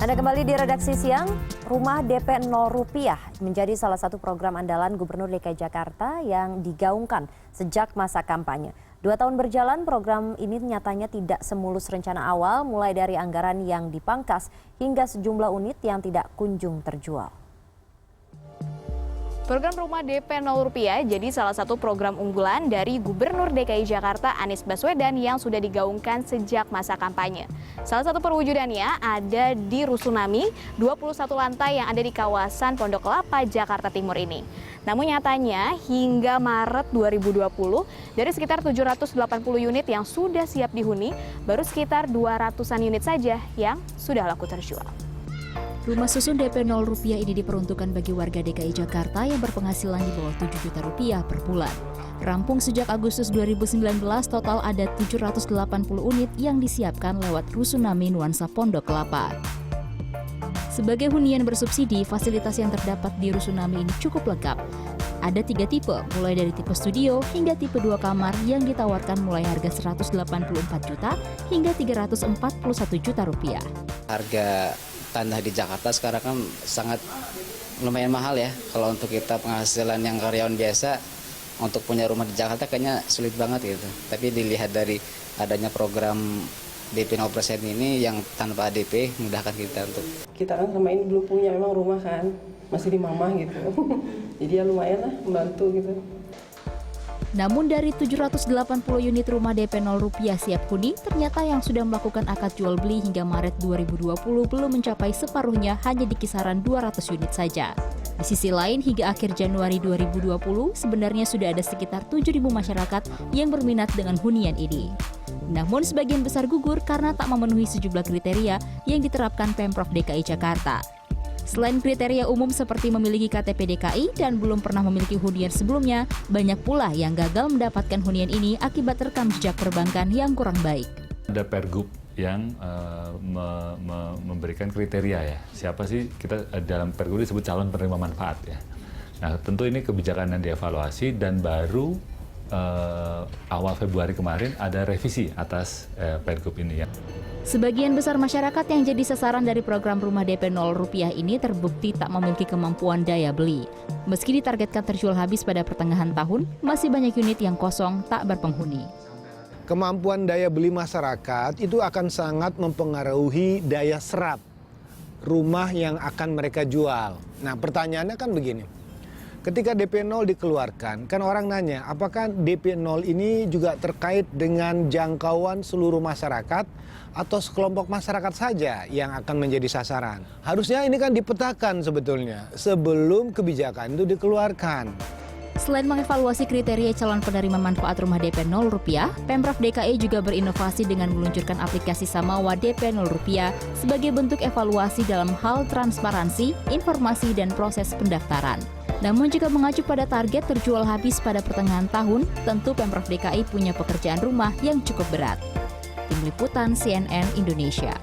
Anda kembali di redaksi siang. Rumah DP 0 rupiah menjadi salah satu program andalan Gubernur DKI Jakarta yang digaungkan sejak masa kampanye. 2 tahun berjalan, program ini nyatanya tidak semulus rencana awal, mulai dari anggaran yang dipangkas hingga sejumlah unit yang tidak kunjung terjual. Program Rumah DP 0 rupiah jadi salah satu program unggulan dari Gubernur DKI Jakarta Anies Baswedan yang sudah digaungkan sejak masa kampanye. Salah satu perwujudannya ada di Rusunami, 21 lantai yang ada di kawasan Pondok Kelapa, Jakarta Timur ini. Namun nyatanya hingga Maret 2020, dari sekitar 780 unit yang sudah siap dihuni, baru sekitar 200-an unit saja yang sudah laku terjual. Rumah susun DP 0 rupiah ini diperuntukkan bagi warga DKI Jakarta yang berpenghasilan di bawah 7 juta rupiah per bulan. Rampung sejak Agustus 2019, total ada 780 unit yang disiapkan lewat Rusunami Nuansa Pondok Kelapa. Sebagai hunian bersubsidi, fasilitas yang terdapat di Rusunami ini cukup lengkap. Ada 3 tipe, mulai dari tipe studio hingga tipe 2 kamar yang ditawarkan mulai harga 184 juta hingga 341 juta rupiah. Harga tanah di Jakarta sekarang kan sangat lumayan mahal ya. Kalau untuk kita penghasilan yang karyawan biasa, untuk punya rumah di Jakarta kayaknya sulit banget gitu. Tapi dilihat dari adanya program DP 0% ini yang tanpa DP memudahkan kita untuk. Kita kan selama ini belum punya memang rumah kan, masih di mama gitu. Jadi ya lumayan lah membantu gitu. Namun dari 780 unit rumah DP 0 rupiah siap huni, ternyata yang sudah melakukan akad jual beli hingga Maret 2020 belum mencapai separuhnya, hanya di kisaran 200 unit saja. Di sisi lain, hingga akhir Januari 2020, sebenarnya sudah ada sekitar 7.000 masyarakat yang berminat dengan hunian ini. Namun sebagian besar gugur karena tak memenuhi sejumlah kriteria yang diterapkan Pemprov DKI Jakarta. Selain kriteria umum seperti memiliki KTP DKI dan belum pernah memiliki hunian sebelumnya, banyak pula yang gagal mendapatkan hunian ini akibat rekam jejak perbankan yang kurang baik. Ada Pergub yang memberikan kriteria ya. Siapa sih kita dalam Pergub disebut calon penerima manfaat ya. Nah, tentu ini kebijakan yang dievaluasi dan baru awal Februari kemarin ada revisi atas Pergub ini ya. Sebagian besar masyarakat yang jadi sasaran dari program Rumah DP 0 rupiah ini terbukti tak memiliki kemampuan daya beli. Meski ditargetkan terjual habis pada pertengahan tahun, masih banyak unit yang kosong tak berpenghuni. Kemampuan daya beli masyarakat itu akan sangat mempengaruhi daya serap rumah yang akan mereka jual. Nah, pertanyaannya kan begini. Ketika DP 0 dikeluarkan, kan orang nanya, apakah DP 0 ini juga terkait dengan jangkauan seluruh masyarakat atau sekelompok masyarakat saja yang akan menjadi sasaran? Harusnya ini kan dipetakan sebetulnya sebelum kebijakan itu dikeluarkan. Selain mengevaluasi kriteria calon penerima manfaat rumah DP 0 rupiah, Pemprov DKI juga berinovasi dengan meluncurkan aplikasi Samawa DP 0 rupiah sebagai bentuk evaluasi dalam hal transparansi, informasi, dan proses pendaftaran. Namun jika mengacu pada target terjual habis pada pertengahan tahun, tentu Pemprov DKI punya pekerjaan rumah yang cukup berat. Tim Liputan CNN Indonesia.